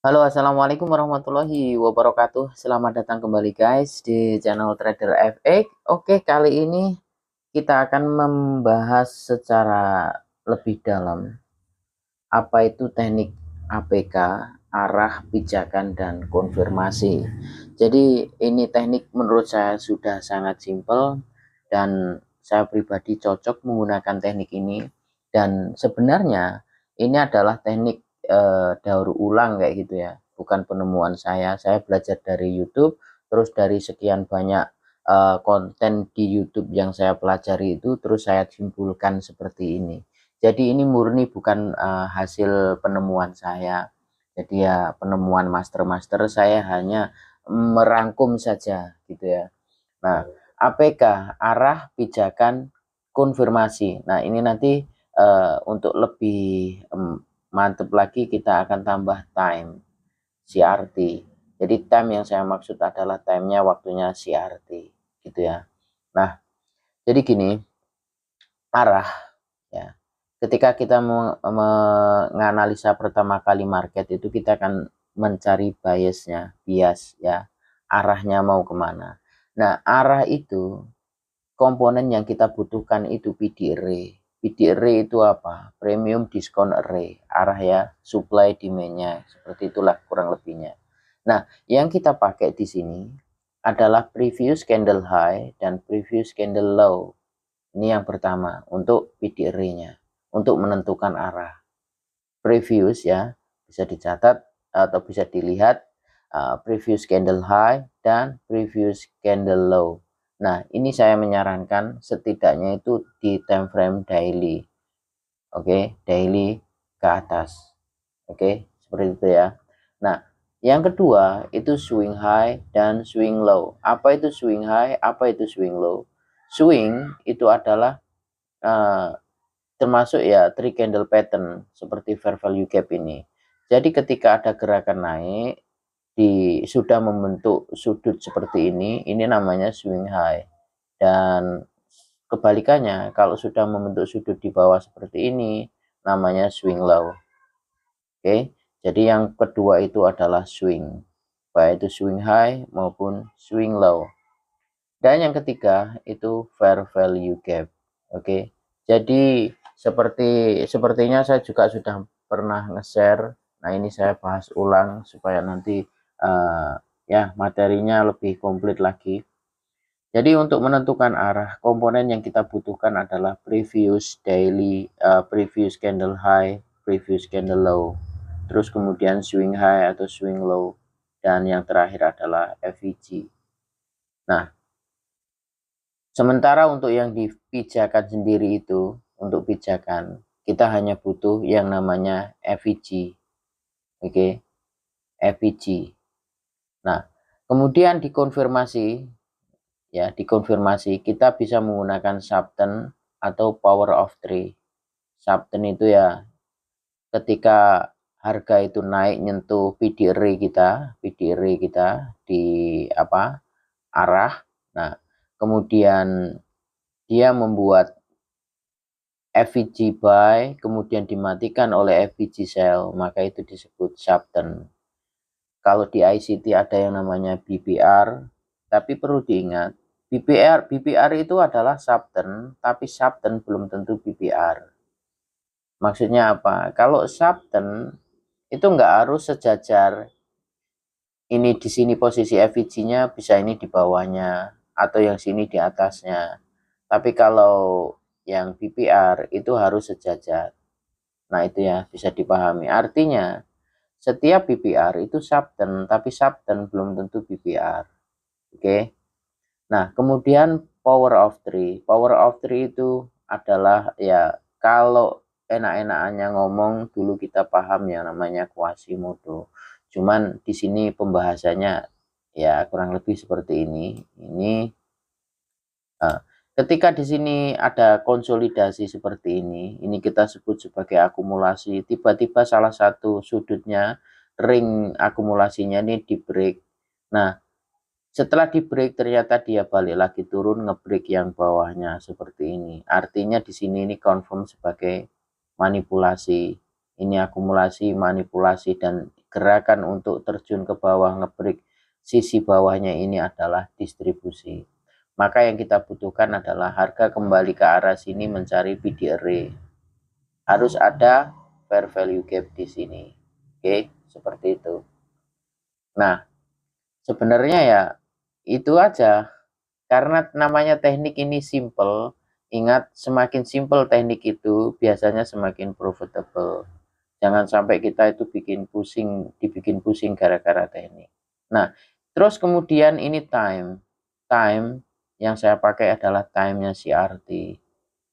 Halo, assalamualaikum warahmatullahi wabarakatuh. Selamat datang kembali guys di channel Trader FX. Oke, kali ini kita akan membahas secara lebih dalam apa itu teknik APK, arah, pijakan, dan konfirmasi. Jadi ini teknik menurut saya sudah sangat simpel dan saya pribadi cocok menggunakan teknik ini. Dan sebenarnya ini adalah teknik daur ulang kayak gitu ya, bukan penemuan saya belajar dari YouTube, terus dari sekian banyak konten di YouTube yang saya pelajari itu terus saya simpulkan seperti ini. Jadi ini murni bukan hasil penemuan saya. Jadi ya penemuan master-master, saya hanya merangkum saja gitu ya. Nah, APK, arah, pijakan, konfirmasi. Nah, ini nanti untuk lebih mantap lagi kita akan tambah time, CRT. Jadi time yang saya maksud adalah timenya waktunya CRT gitu ya. Nah, jadi gini, arah ya. Ketika kita menganalisa pertama kali market itu kita akan mencari bias ya, arahnya mau kemana. Nah, arah itu komponen yang kita butuhkan itu PD array. PD array itu apa? Premium discount array. Arah ya, supply demand-nya. Seperti itulah kurang lebihnya. Nah, yang kita pakai di sini adalah previous candle high dan previous candle low. Ini yang pertama untuk PD array-nya, untuk menentukan arah. Previous ya, bisa dicatat atau bisa dilihat previous candle high dan previous candle low. Nah, ini saya menyarankan setidaknya itu di time frame daily. Oke, daily ke atas. Oke, seperti itu ya. Nah, yang kedua itu swing high dan swing low. Apa itu swing high? Apa itu swing low? Swing itu adalah uh, termasuk ya three candle pattern seperti fair value gap ini. Jadi ketika ada gerakan naik sudah membentuk sudut seperti ini namanya swing high. Dan kebalikannya, kalau sudah membentuk sudut di bawah seperti ini namanya swing low. Oke, jadi yang kedua itu adalah swing, baik itu swing high maupun swing low. Dan yang ketiga itu fair value gap. Oke, jadi sepertinya saya juga sudah pernah nge-share. Nah, ini saya bahas ulang supaya nanti uh, ya materinya lebih komplit lagi. Jadi untuk menentukan arah, komponen yang kita butuhkan adalah previous candle high, previous candle low, terus kemudian swing high atau swing low, dan yang terakhir adalah FVG. Nah, sementara untuk yang di pijakan sendiri itu, untuk pijakan, kita hanya butuh yang namanya FVG. Oke, FVG. Nah, kemudian dikonfirmasi, ya, dikonfirmasi kita bisa menggunakan subten atau power of three. Subten itu ya ketika harga itu naik nyentuh PD array kita di apa? Arah. Nah, kemudian dia membuat FVG buy, kemudian dimatikan oleh FVG sell, maka itu disebut subten. Kalau di ICT ada yang namanya BPR, tapi perlu diingat, BPR itu adalah subten, tapi subten belum tentu BPR. Maksudnya apa? Kalau subten itu nggak harus sejajar, ini di sini posisi FVG-nya, bisa ini di bawahnya, atau yang sini di atasnya. Tapi kalau yang BPR itu harus sejajar. Nah, itu ya bisa dipahami. Artinya setiap BPR itu subten, tapi subten belum tentu BPR. Oke. Nah, kemudian power of three. Power of three itu adalah ya kalau enak-enakannya ngomong dulu kita paham yang namanya Quasimodo. Cuman di sini pembahasannya ya kurang lebih seperti ini. Ini ketika di sini ada konsolidasi seperti ini kita sebut sebagai akumulasi. Tiba-tiba salah satu sudutnya ring akumulasinya ini di break. Nah, setelah di break ternyata dia balik lagi turun ngebreak yang bawahnya seperti ini. Artinya di sini ini confirm sebagai manipulasi. Ini akumulasi, manipulasi, dan gerakan untuk terjun ke bawah ngebreak sisi bawahnya ini adalah distribusi. Maka yang kita butuhkan adalah harga kembali ke arah sini mencari PD array. Harus ada fair value gap di sini. Oke, seperti itu. Nah, sebenarnya ya itu aja. Karena namanya teknik ini simple. Ingat, semakin simple teknik itu biasanya semakin profitable. Jangan sampai kita itu dibikin pusing gara-gara teknik. Nah, terus kemudian ini time. Time yang saya pakai adalah time-nya CRT.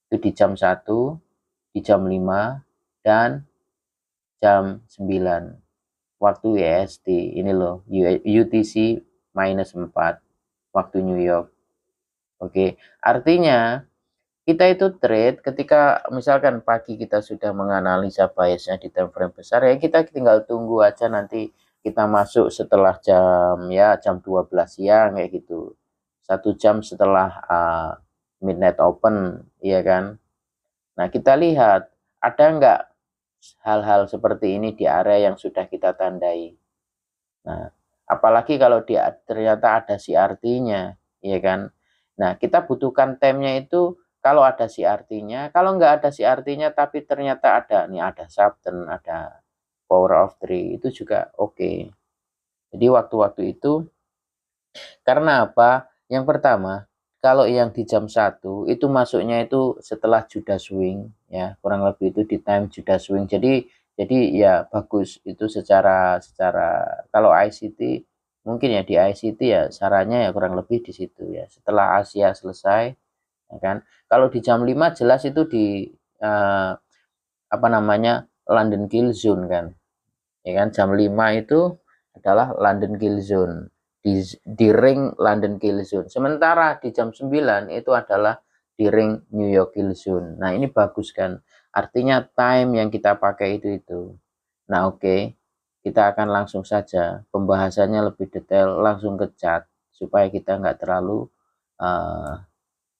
Itu di jam 1, di jam 5, dan jam 9. Waktu EST. Ini loh, UTC minus 4. Waktu New York. Oke, artinya kita itu trade ketika misalkan pagi kita sudah menganalisa biasnya di time frame besar, ya kita tinggal tunggu aja nanti kita masuk setelah jam 12 siang kayak gitu. 1 jam setelah midnight open, iya kan? Nah, kita lihat ada nggak hal-hal seperti ini di area yang sudah kita tandai. Nah, apalagi kalau ternyata ada CRT-nya, ya kan? Nah, kita butuhkan time-nya itu kalau ada CRT-nya, kalau nggak ada CRT-nya tapi ternyata ada subten, ada power of 3, itu juga oke. Jadi waktu-waktu itu, karena apa? Yang pertama, kalau yang di jam 1 itu masuknya itu setelah Judah swing, ya kurang lebih itu di time Judah swing. Jadi ya bagus itu secara kalau ICT mungkin ya di ICT ya sarannya ya kurang lebih di situ ya. Setelah Asia selesai, ya kan. Kalau di jam 5 jelas itu di apa namanya London Kill Zone kan. Ya kan, jam 5 itu adalah London Kill Zone. Di ring London Kill Zone. Sementara di jam 9 itu adalah di ring New York Kill Zone. Nah, ini bagus kan. Artinya time yang kita pakai itu. Nah, oke. Kita akan langsung saja pembahasannya lebih detail langsung ke chart supaya kita nggak terlalu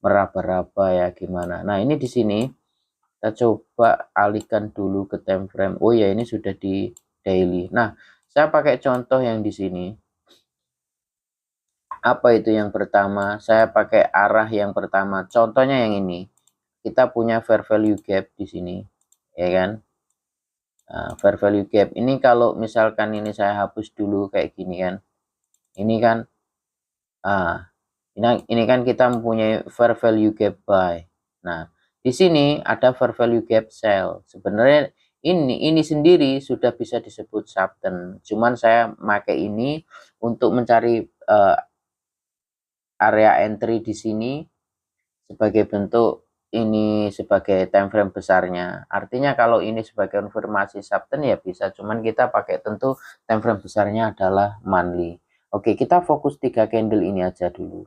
meraba-raba ya gimana. Nah, ini di sini kita coba alihkan dulu ke time frame. Oh ya, ini sudah di daily. Nah, saya pakai contoh yang di sini. Apa itu yang pertama? Saya pakai arah yang pertama. Contohnya yang ini. Kita punya fair value gap di sini, ya kan? Nah, fair value gap ini kalau misalkan ini saya hapus dulu kayak gini kan. Ini kan ini kan kita mempunyai fair value gap buy. Nah, di sini ada fair value gap sell. Sebenarnya ini sendiri sudah bisa disebut subten. Cuman saya pakai ini untuk mencari area entry di sini sebagai bentuk ini sebagai time frame besarnya. Artinya kalau ini sebagai konfirmasi subten ya bisa, cuman kita pakai tentu time frame besarnya adalah monthly. Oke, kita fokus 3 candle ini aja dulu.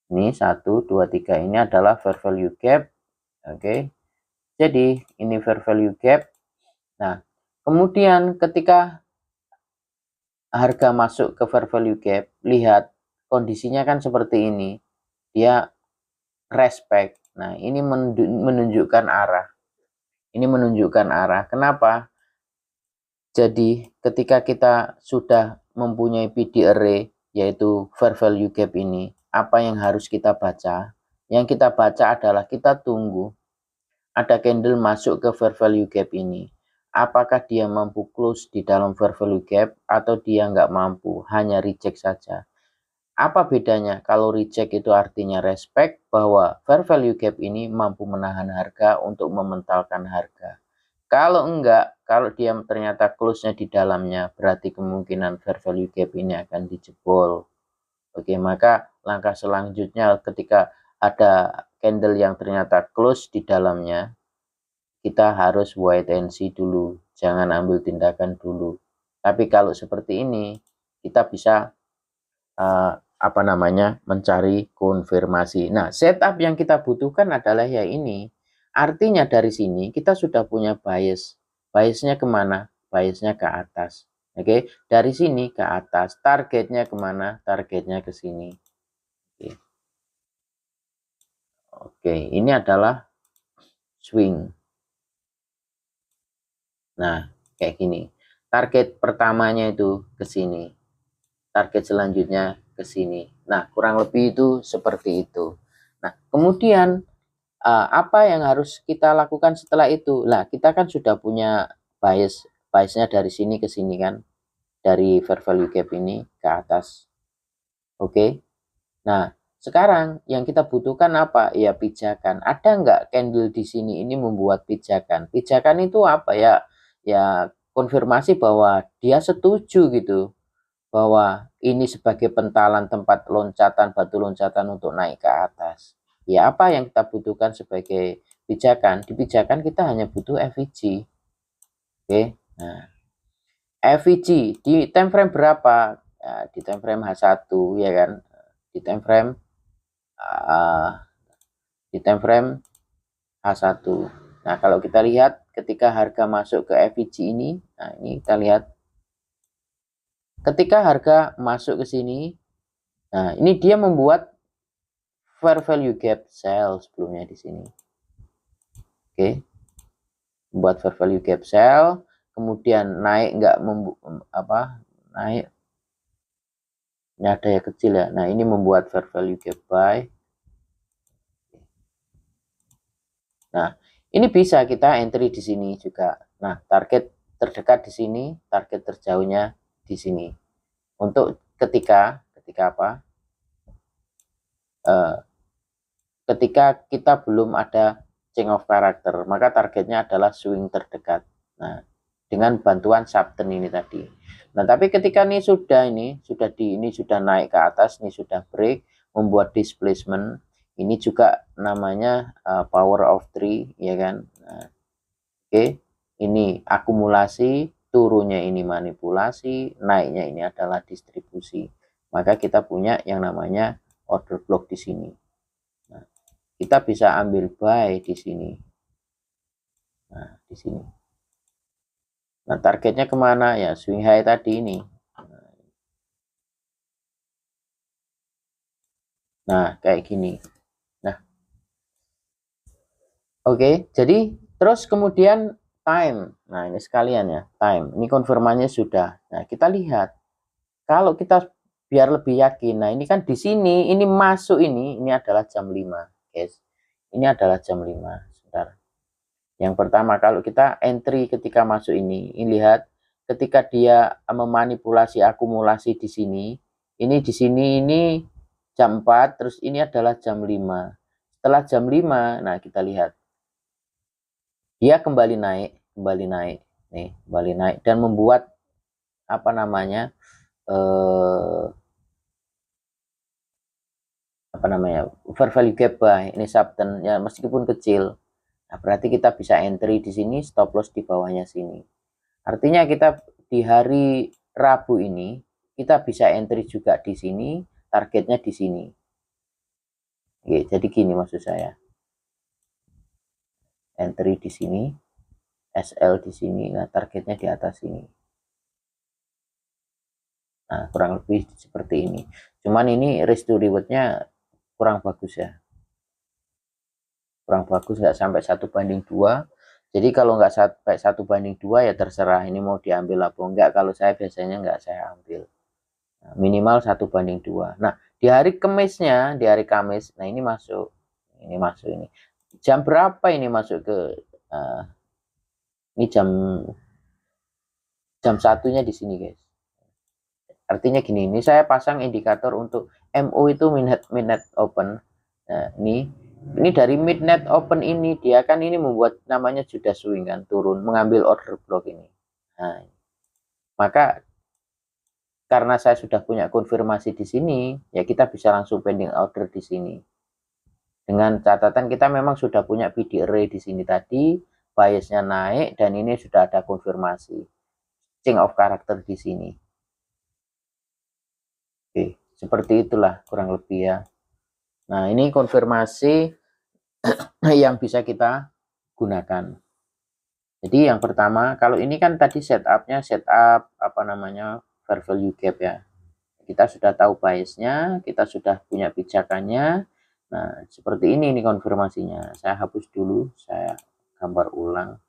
Ini 1, 2, 3 ini adalah fair value gap. Oke. Jadi ini fair value gap. Nah, kemudian ketika harga masuk ke fair value gap, lihat kondisinya kan seperti ini. Dia respect. Nah, ini menunjukkan arah. Ini menunjukkan arah. Kenapa? Jadi, ketika kita sudah mempunyai PD array, yaitu fair value gap ini, apa yang harus kita baca? Yang kita baca adalah kita tunggu ada candle masuk ke fair value gap ini. Apakah dia mampu close di dalam fair value gap atau dia nggak mampu, hanya reject saja. Apa bedanya? Kalau reject itu artinya respect bahwa fair value gap ini mampu menahan harga untuk mementalkan harga. Kalau enggak, kalau dia ternyata close-nya di dalamnya, berarti kemungkinan fair value gap ini akan dijebol. Oke, maka langkah selanjutnya ketika ada candle yang ternyata close di dalamnya, kita harus wait and see dulu, jangan ambil tindakan dulu. Tapi kalau seperti ini, kita bisa mencari konfirmasi. Nah, setup yang kita butuhkan adalah ya ini. Artinya dari sini kita sudah punya bias. Biasnya kemana? Biasnya ke atas. Oke, dari sini ke atas. Targetnya kemana? Targetnya ke sini. Oke, ini adalah swing. Nah, kayak gini. target pertamanya itu ke sini, target selanjutnya ke sini. Nah, kurang lebih itu seperti itu. Nah, kemudian apa yang harus kita lakukan setelah itu? Lah, kita kan sudah punya biasnya dari sini ke sini kan, dari fair value gap ini ke atas. Oke. Nah, sekarang yang kita butuhkan apa? Ya pijakan. Ada nggak candle di sini ini membuat pijakan? Pijakan itu apa ya? Ya konfirmasi bahwa dia setuju gitu, bahwa ini sebagai pentalan tempat loncatan, batu loncatan untuk naik ke atas. Ya apa yang kita butuhkan sebagai pijakan? Di pijakan kita hanya butuh FVG. Oke. Nah, FVG di time frame berapa? Ya, di time frame H1 ya kan. Di time frame uh, di time frame H1. Nah, kalau kita lihat ketika harga masuk ke FVG ini, nah ini kita lihat ketika harga masuk ke sini, nah ini dia membuat fair value gap sell sebelumnya di sini. Oke. Membuat fair value gap sell, kemudian naik nggak naik, ini ada ya kecil ya. Nah, ini membuat fair value gap buy. Nah, ini bisa kita entry di sini juga. Nah, target terdekat di sini, target terjauhnya di sini. Untuk ketika apa? Ketika kita belum ada change of character, maka targetnya adalah swing terdekat. Nah, dengan bantuan subten ini tadi. Nah, tapi ketika ini sudah naik ke atas, ini sudah break, membuat displacement, ini juga namanya power of three, ya kan? Nah, oke, ini akumulasi, turunnya ini manipulasi, naiknya ini adalah distribusi. Maka kita punya yang namanya order block di sini. Nah, kita bisa ambil buy di sini. Nah, di sini. Nah, targetnya kemana ya? Swing high tadi ini. Nah, kayak gini. Nah, oke. Jadi, terus kemudian time. Nah, ini sekalian ya, time. Ini konfirmasinya sudah. Nah, kita lihat. Kalau kita biar lebih yakin. Nah, ini kan di sini, ini masuk ini adalah jam 5, guys. Ini adalah jam 5. Sebentar. Yang pertama, kalau kita entry ketika masuk ini lihat ketika dia memanipulasi akumulasi di sini ini jam 4, terus ini adalah jam 5. Setelah jam 5, nah kita lihat dia kembali naik nih, kembali naik dan membuat apa namanya fair value gap buy ini subten ya, meskipun kecil. Nah, berarti kita bisa entry di sini, stop loss di bawahnya sini. Artinya kita di hari Rabu ini kita bisa entry juga di sini, targetnya di sini. Oke, jadi gini maksud saya. Entry di sini, SL di sini, nah targetnya di atas sini. Nah, kurang lebih seperti ini. Cuman ini risk to rewardnya kurang bagus ya. Kurang bagus, nggak sampai 1:2. Jadi kalau nggak sampai 1:2 ya terserah ini mau diambil apa enggak. Kalau saya biasanya nggak saya ambil. Nah, minimal 1:2. Nah, di hari Kamis, nah ini masuk ini. Jam berapa ini masuk ke ini jam satunya di sini, guys. Artinya gini, ini saya pasang indikator untuk MO itu midnight open. Nah, ini dari midnight open ini dia kan ini membuat namanya sudah swing kan, turun mengambil order block ini. Nah, maka karena saya sudah punya konfirmasi di sini, ya kita bisa langsung pending order di sini. Dengan catatan kita memang sudah punya PD array di sini tadi, biasnya naik dan ini sudah ada konfirmasi change of character di sini. Oke, seperti itulah kurang lebih ya. Nah, ini konfirmasi yang bisa kita gunakan. Jadi yang pertama, kalau ini kan tadi setup fair value gap ya. Kita sudah tahu biasnya, kita sudah punya pijakannya. Nah, seperti ini konfirmasinya. Saya hapus dulu, saya gambar ulang.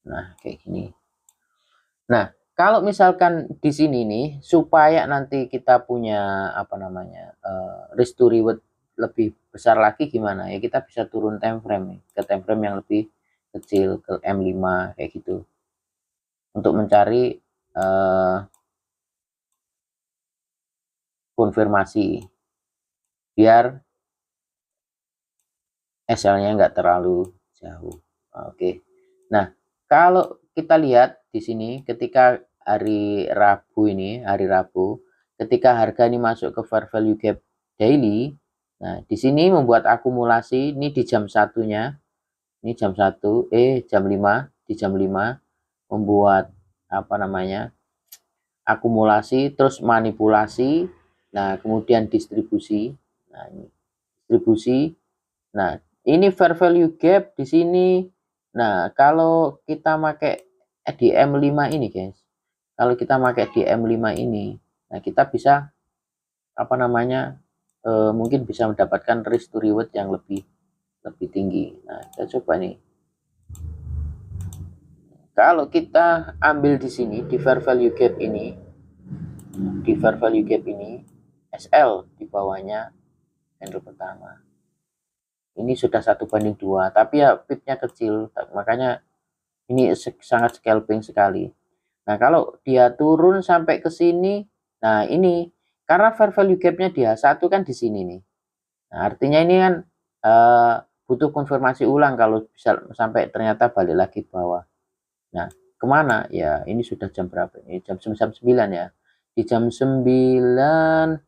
Nah, kayak gini. Nah, kalau misalkan di sini nih, supaya nanti kita punya apa namanya risk to reward lebih besar lagi gimana ya, kita bisa turun time frame nih, ke time frame yang lebih kecil, ke M5 kayak gitu, untuk mencari konfirmasi biar SL-nya nggak terlalu jauh. Oke. Nah, kalau kita lihat di sini ketika hari Rabu ini, hari Rabu, ketika harga ini masuk ke fair value gap daily, nah di sini membuat akumulasi ini di jam satunya, ini jam 1, jam 5, di jam 5 membuat apa namanya? Akumulasi terus manipulasi, nah kemudian distribusi. Nah, ini distribusi. Nah, ini fair value gap di sini. Nah, kalau kita pakai di M5 ini, guys. Kalau kita pakai di M5 ini, nah kita bisa apa namanya? Mungkin bisa mendapatkan risk to reward yang lebih tinggi. Nah, kita coba nih. Kalau kita ambil di sini di fair value gap ini, SL di bawahnya candle pertama. Ini sudah 1/2, tapi ya pitnya kecil, makanya ini sangat scalping sekali. Nah, kalau dia turun sampai ke sini, nah ini karena fair value gap-nya di H1 kan di sini nih. Nah, artinya ini kan butuh konfirmasi ulang kalau bisa sampai ternyata balik lagi ke bawah. Nah, kemana? Ya, ini sudah jam berapa? Ini jam 9 ya. Di jam 9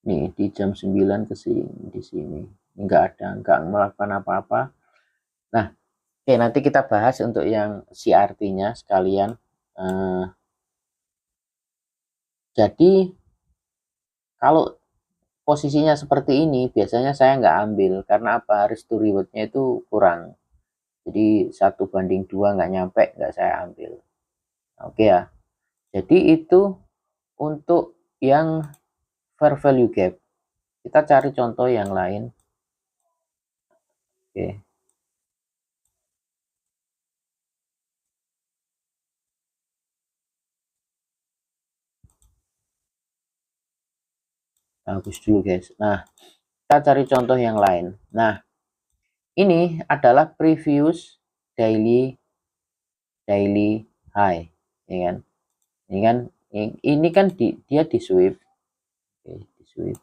nih, di jam 9 ke sini, di sini. Enggak ada, enggak melakukan apa-apa. Nah, oke, nanti kita bahas untuk yang CRT-nya sekalian. Jadi kalau posisinya seperti ini, biasanya saya nggak ambil karena apa? Risk to reward-nya itu kurang. Jadi 1/2 nggak nyampe, nggak saya ambil. Oke ya. Jadi itu untuk yang fair value gap. Kita cari contoh yang lain. Oke, bagus dulu guys. Nah, kita cari contoh yang lain. Nah, ini adalah previous daily high, ya kan? Ini kan dia di sweep. Oke, di sweep.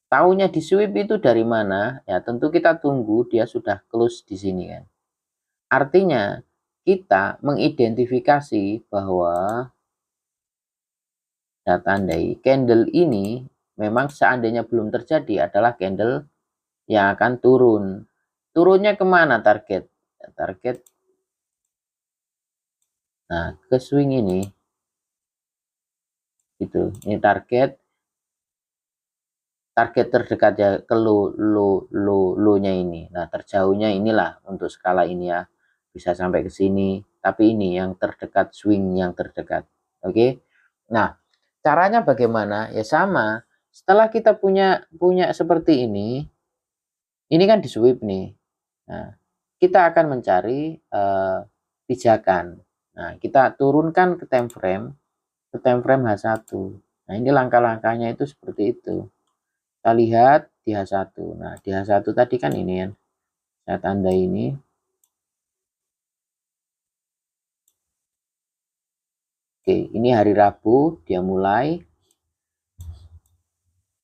Taunya di sweep itu dari mana? Ya, tentu kita tunggu dia sudah close di sini kan. Artinya kita mengidentifikasi bahwa kita tandai candle ini memang seandainya belum terjadi adalah candle yang akan turun. Turunnya kemana target? Target, nah ke swing ini, gitu. Ini target terdekat ya ke low-nya ini. Nah, terjauhnya inilah untuk skala ini ya. Bisa sampai ke sini, tapi ini yang terdekat, swing yang terdekat. Oke. Nah, caranya bagaimana? Ya sama. Setelah kita punya seperti ini kan di sweep nih. Nah, kita akan mencari pijakan. Nah, kita turunkan ke time frame, H1. Nah, ini langkah-langkahnya itu seperti itu. Kita lihat di H1. Nah, di H1 tadi kan ini kan. Saya tanda ini. Oke, ini hari Rabu, dia mulai.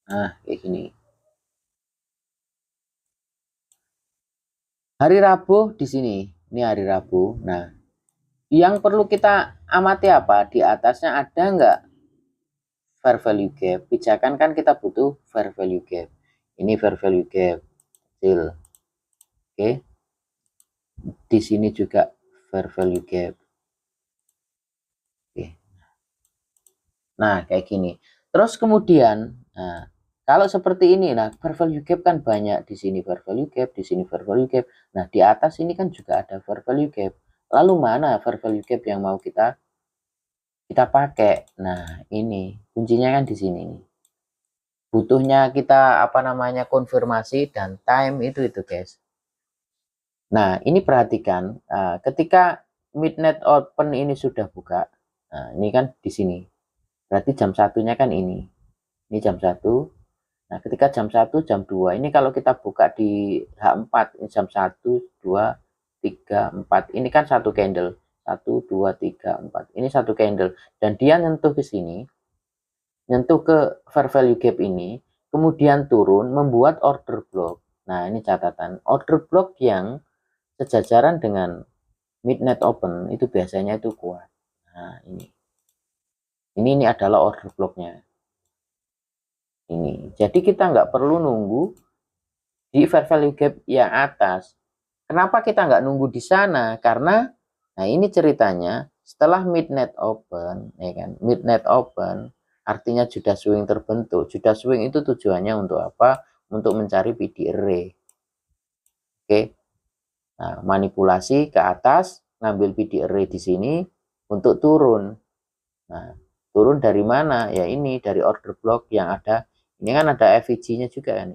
Nah, kayak gini. Hari Rabu di sini. Ini hari Rabu. Nah, yang perlu kita amati apa? Di atasnya ada nggak fair value gap? Pijakan kan kita butuh fair value gap. Ini fair value gap. Kecil. Oke. Di sini juga fair value gap. Oke. Nah, kayak gini. Terus kemudian, nah, kalau seperti ini, nah fair value gap kan banyak. Di sini fair value gap, di sini fair value gap. Nah, di atas ini kan juga ada fair value gap. Lalu mana fair value gap yang mau kita pakai? Nah, ini kuncinya kan di sini nih. Butuhnya kita apa namanya konfirmasi dan time itu guys. Nah, ini perhatikan, ketika midnight open ini sudah buka, nah ini kan di sini, berarti jam satunya kan ini jam 1. Nah, ketika jam 1, jam 2, ini kalau kita buka di H4, ini jam 1, 2, 3, 4, ini kan satu candle, 1, 2, 3, 4, ini satu candle, dan dia nyentuh ke sini, nyentuh ke fair value gap ini, kemudian turun, membuat order block. Nah, ini catatan, order block yang sejajaran dengan midnight open itu biasanya itu kuat. Nah, ini adalah order blocknya. Ini. Jadi kita nggak perlu nunggu di fair value gap yang atas. Kenapa kita nggak nunggu di sana? Karena, nah ini ceritanya, setelah midnight open, ya kan, midnight open artinya Judas swing terbentuk. Judas swing itu tujuannya untuk apa? Untuk mencari PD array. Oke, nah manipulasi ke atas, ngambil PD array di sini untuk turun. Nah, turun dari mana? Ya ini dari order block yang ada. Ini kan ada FVG-nya juga kan.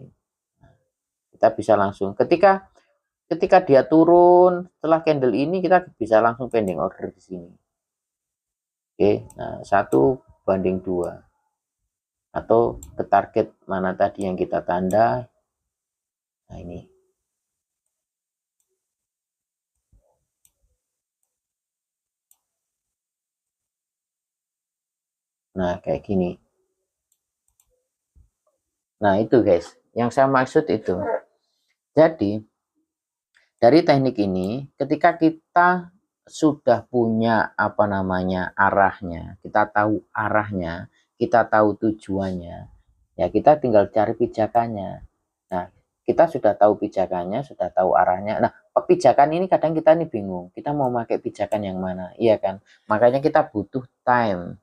Nah, kita bisa langsung ketika dia turun setelah candle ini kita bisa langsung pending order di sini. Oke, nah 1:2 atau ke target mana tadi yang kita tanda. Nah ini. Nah kayak gini. Nah itu guys, yang saya maksud itu. Jadi dari teknik ini, ketika kita sudah punya apa namanya arahnya, kita tahu arahnya, kita tahu tujuannya, ya kita tinggal cari pijakannya. Nah, kita sudah tahu pijakannya, sudah tahu arahnya. Nah, pijakan ini kadang kita nih bingung, kita mau pakai pijakan yang mana, iya kan? Makanya kita butuh time,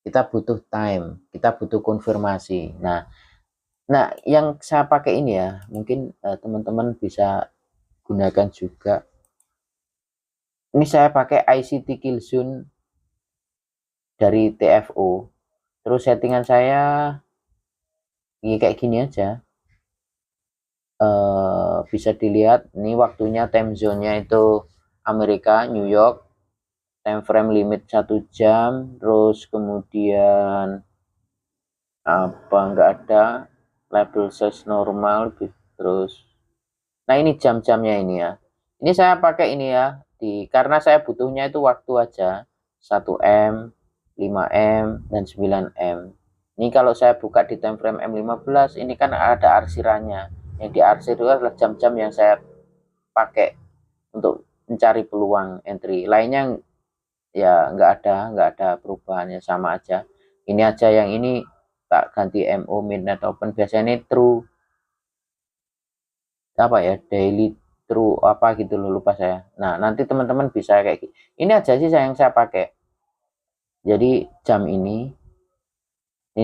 kita butuh konfirmasi. Nah, yang saya pakai ini ya, mungkin teman-teman bisa gunakan juga. Ini saya pakai ICT Killzone dari TFO. Terus settingan saya ini kayak gini aja. Bisa dilihat ini waktunya time zone-nya itu Amerika, New York. Time frame limit 1 jam. Terus kemudian apa nggak ada label size normal. Terus nah ini jam-jamnya ini ya. Ini saya pakai ini ya, karena saya butuhnya itu waktu aja 1M, 5M, dan 9M. Ini kalau saya buka di time frame M15, ini kan ada arsirannya. Yang diarsir itu adalah jam-jam yang saya pakai untuk mencari peluang entry. Lainnya ya nggak ada perubahannya, sama aja. Ini aja yang ini tak ganti MO midnight open, biasanya ini true apa ya, daily true apa gitu loh, lupa saya. Nah nanti teman-teman bisa kayak gini. Ini aja sih yang saya pakai. Jadi jam ini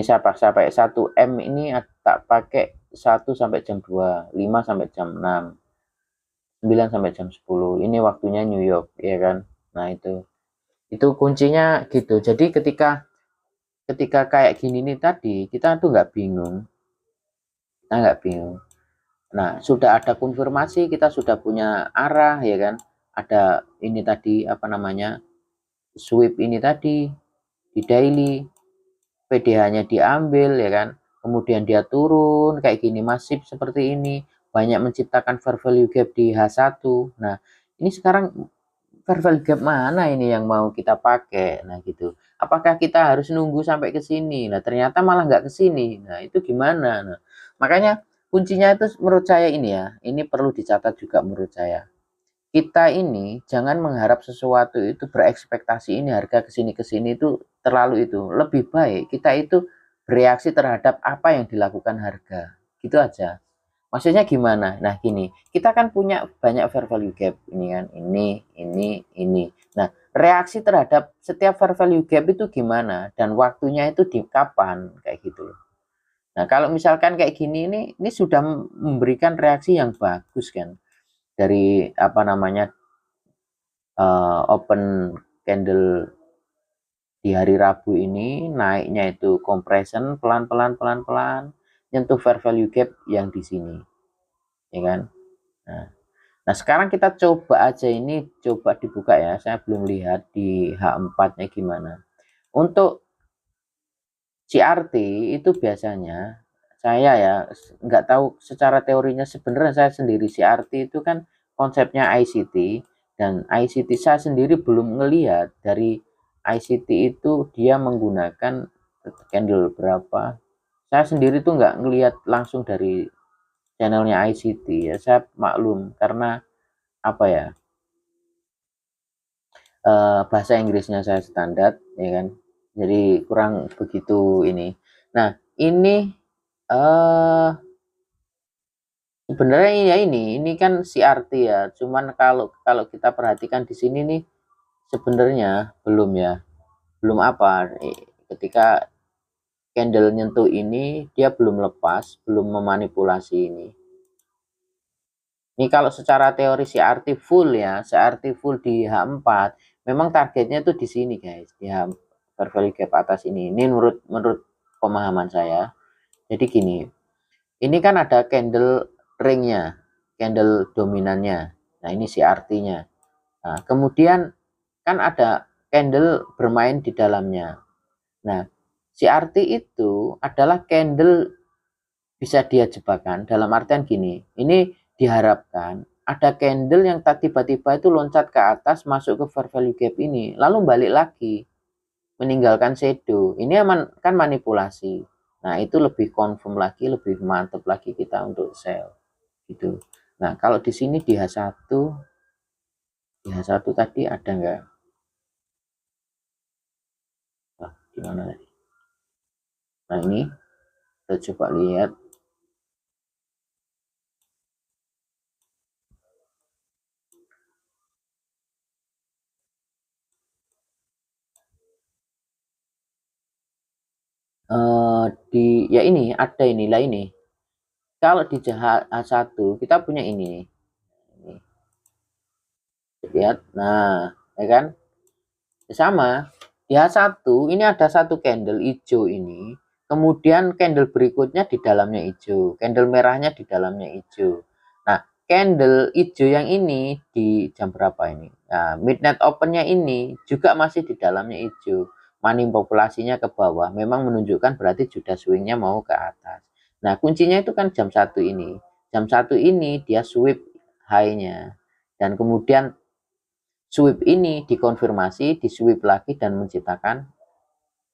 saya pakai 1M ini tak pakai 1 sampai jam 2, 5 sampai jam 6, 9 sampai jam 10. Ini waktunya New York ya kan. Nah itu kuncinya gitu. Jadi ketika kayak gini nih tadi, kita tuh nggak bingung. Kita nggak bingung. Nah, sudah ada konfirmasi, kita sudah punya arah ya kan. Ada ini tadi apa namanya? Sweep ini tadi di daily, PDH-nya diambil ya kan. Kemudian dia turun kayak gini masif seperti ini, banyak menciptakan fair value gap di H1. Nah, ini sekarang fair value gap mana ini yang mau kita pakai? Nah, gitu. Apakah kita harus nunggu sampai ke sini? Nah, ternyata malah nggak ke sini. Nah, itu gimana? Nah, makanya kuncinya itu menurut saya ini ya, ini perlu dicatat juga menurut saya. Kita ini jangan mengharap sesuatu itu berekspektasi ini harga ke sini itu terlalu itu. Lebih baik kita itu bereaksi terhadap apa yang dilakukan harga. Gitu aja. Maksudnya gimana? Nah, gini, kita kan punya banyak fair value gap ini kan, ini. Nah, reaksi terhadap setiap fair value gap itu gimana dan waktunya itu di kapan kayak gitu loh. Nah, kalau misalkan kayak gini ini sudah memberikan reaksi yang bagus kan dari apa namanya open candle di hari Rabu ini, naiknya itu compression pelan-pelan nyentuh fair value gap yang di sini, ya kan? Nah, Nah, sekarang kita coba aja ini, coba dibuka ya. Saya belum lihat di H4-nya gimana. Untuk CRT itu biasanya saya ya nggak tahu secara teorinya, sebenarnya saya sendiri CRT itu kan konsepnya ICT, dan ICT saya sendiri belum ngelihat dari ICT itu dia menggunakan candle berapa. Saya sendiri tuh nggak ngelihat langsung dari channelnya ICT ya, saya maklum karena apa ya, bahasa Inggrisnya saya standar ya kan, jadi kurang begitu ini. Nah ini sebenarnya ini kan CRT ya, cuman kalau kalau kita perhatikan di sini nih sebenarnya belum ya, belum apa, ketika candle nyentuh ini dia belum lepas, belum memanipulasi ini. Ini kalau secara teori CRT full ya, CRT full di H4, memang targetnya itu di sini guys, di fair value gap atas ini. Ini menurut pemahaman saya. Jadi gini, ini kan ada candle ringnya, candle dominannya. Nah ini CRT-nya. Nah, kemudian kan ada candle bermain di dalamnya. Nah, CRT itu adalah candle bisa dia jebakan dalam artian gini, ini diharapkan ada candle yang tiba-tiba itu loncat ke atas masuk ke fair value gap ini lalu balik lagi meninggalkan shadow, ini kan manipulasi. Nah itu lebih confirm lagi, lebih mantap lagi kita untuk sell gitu. Nah kalau di sini di H1, di H1 tadi ada nggak, nah, gimana tadi, nah ini kita coba lihat. Di ya ini ada inilah ini. Kalau di H1 kita punya ini. Lihat. Nah, ya kan? Sama. Di H1 ini ada satu candle hijau ini. Kemudian candle berikutnya di dalamnya hijau. Candle merahnya di dalamnya hijau. Nah, candle hijau yang ini di jam berapa ini? Nah, midnight opennya ini juga masih di dalamnya hijau. Manipulasinya ke bawah. Memang menunjukkan berarti sudah swingnya mau ke atas. Nah, kuncinya itu kan jam 1 ini. Jam 1 ini dia sweep high-nya. Dan kemudian sweep ini dikonfirmasi, di sweep lagi dan menciptakan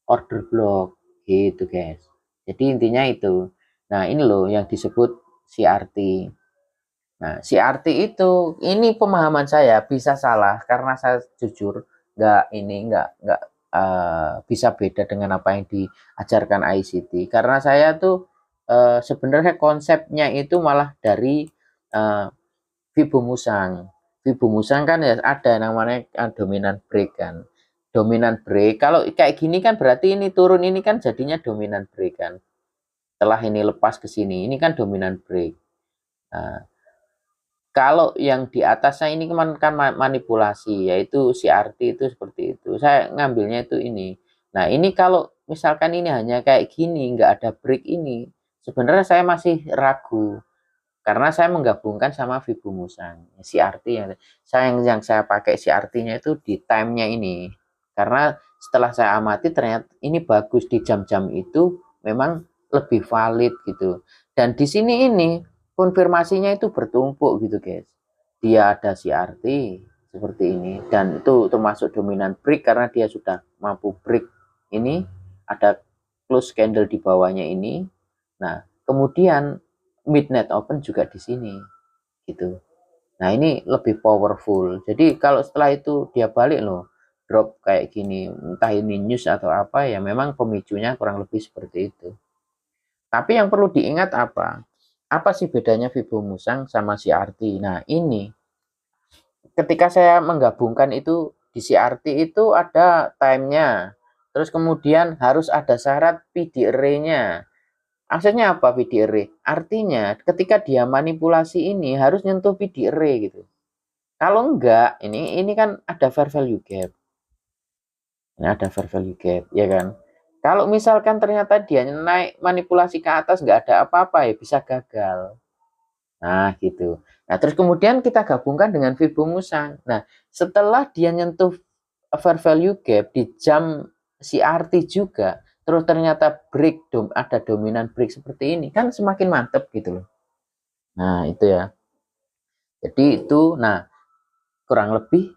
order block gitu guys. Jadi intinya itu. Nah ini loh yang disebut CRT. Nah CRT itu, ini pemahaman saya bisa salah karena saya jujur nggak bisa beda dengan apa yang diajarkan ICT. Karena saya tuh sebenarnya konsepnya itu malah dari uh, Vibu Musang. Vibu Musang kan ya ada namanya dominan break kan. Dominan break. Kalau kayak gini kan berarti ini turun ini kan jadinya dominan break kan. Setelah ini lepas ke sini, ini kan dominan break. Nah, kalau yang di atasnya ini kan manipulasi, yaitu CRT itu seperti itu. Saya ngambilnya itu ini. Nah, ini kalau misalkan ini hanya kayak gini, nggak ada break ini, sebenarnya saya masih ragu karena saya menggabungkan sama Vibu Musang CRT yang saya pakai CRT-nya itu di time-nya ini, karena setelah saya amati ternyata ini bagus di jam-jam itu, memang lebih valid gitu. Dan di sini ini konfirmasinya itu bertumpuk gitu guys, dia ada CRT seperti ini dan itu termasuk dominan break karena dia sudah mampu break ini, ada close candle di bawahnya ini. Nah kemudian midnight open juga di sini gitu. Nah ini lebih powerful. Jadi kalau setelah itu dia balik loh, drop kayak gini, entah ini news atau apa ya, memang pemicunya kurang lebih seperti itu. Tapi yang perlu diingat apa? Apa sih bedanya Vibo Musang sama CRT? Nah ini ketika saya menggabungkan itu di CRT itu ada time-nya. Terus kemudian harus ada syarat PD array-nya. Maksudnya apa PD array? Artinya ketika dia manipulasi ini harus nyentuh PD array gitu. Kalau enggak, ini kan ada fair value gap. Ini ada fair value gap, ya kan? Kalau misalkan ternyata dia naik manipulasi ke atas nggak ada apa-apa ya bisa gagal. Nah, gitu. Nah, terus kemudian kita gabungkan dengan Fibon Musang. Nah, setelah dia nyentuh fair value gap di jam CRT juga, terus ternyata break ada dominan break seperti ini, kan semakin mantep gitu loh. Nah, itu ya. Jadi itu, nah, kurang lebih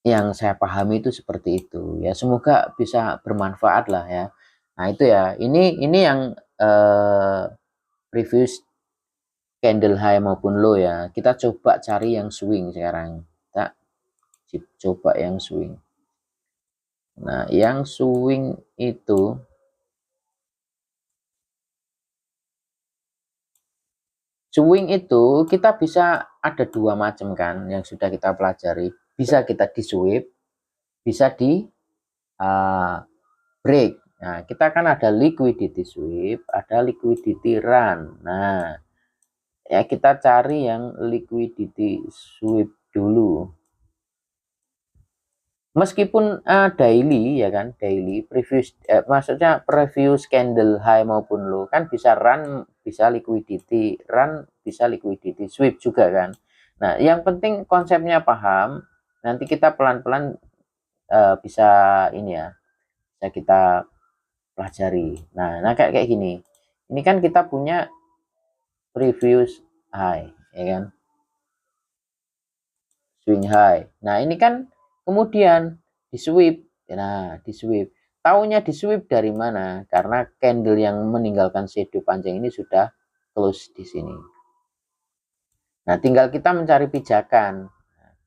yang saya pahami itu seperti itu. Ya, semoga bisa bermanfaat lah ya. Nah, itu ya. Ini yang review candle high maupun low ya. Kita coba cari yang swing sekarang. Kita coba yang swing. Nah, yang swing itu kita bisa ada dua macam kan yang sudah kita pelajari. Bisa kita di sweep, bisa di break. Nah, kita kan ada liquidity sweep, ada liquidity run. Nah, ya kita cari yang liquidity sweep dulu. Meskipun daily ya kan, daily previous maksudnya previous candle high maupun low kan bisa run, bisa liquidity run, bisa liquidity sweep juga kan. Nah, yang penting konsepnya paham, nanti kita pelan-pelan bisa ini ya, bisa kita pelajari. Nah kayak gini. Ini kan kita punya previous high, ya kan? Swing high. Nah, ini kan kemudian di sweep. Nah, di sweep. Taunya di sweep dari mana? Karena candle yang meninggalkan shadow panjang ini sudah close di sini. Nah, tinggal kita mencari pijakan.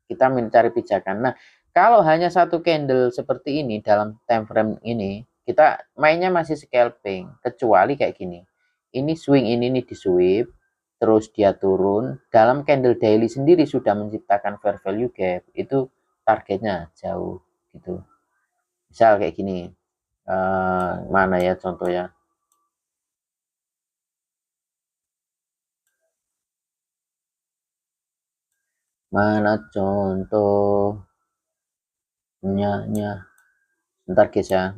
Kita mencari pijakan. Nah, kalau hanya satu candle seperti ini dalam time frame ini, kita mainnya masih scalping. Kecuali kayak gini. Ini swing ini di sweep, terus dia turun. Dalam candle daily sendiri sudah menciptakan fair value gap. Itu targetnya jauh gitu. Misal kayak gini. Mana ya contoh ya? Mana contohnya? Bentar guys ya.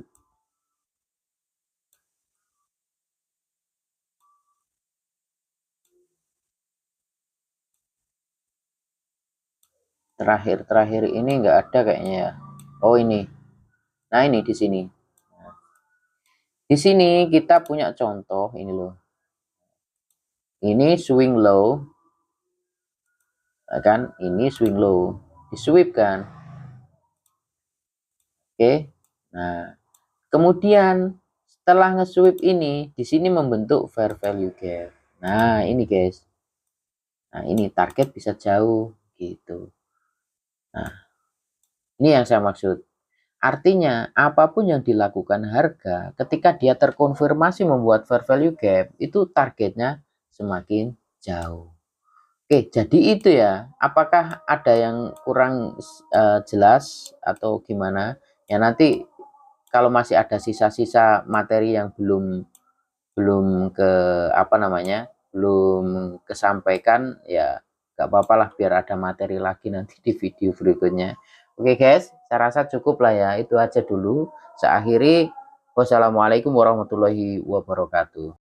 Terakhir ini nggak ada kayaknya ya. Oh ini. Nah ini di sini. Di sini kita punya contoh ini loh. Ini swing low, kan? Ini swing low, di sweep kan? Oke. Nah, kemudian setelah nge-sweep ini, di sini membentuk fair value gap. Nah, ini guys. Nah, ini target bisa jauh gitu. Nah, ini yang saya maksud. Artinya, apapun yang dilakukan harga, ketika dia terkonfirmasi membuat fair value gap, itu targetnya semakin jauh. Oke, jadi itu ya. Apakah ada yang kurang jelas atau gimana? Ya nanti kalau masih ada sisa-sisa materi yang belum belum ke apa namanya, belum kesampaikan, ya nggak apa-apa lah biar ada materi lagi nanti di video berikutnya. Oke guys, saya rasa cukup lah ya. Itu aja dulu. Saya akhiri. Wassalamualaikum warahmatullahi wabarakatuh.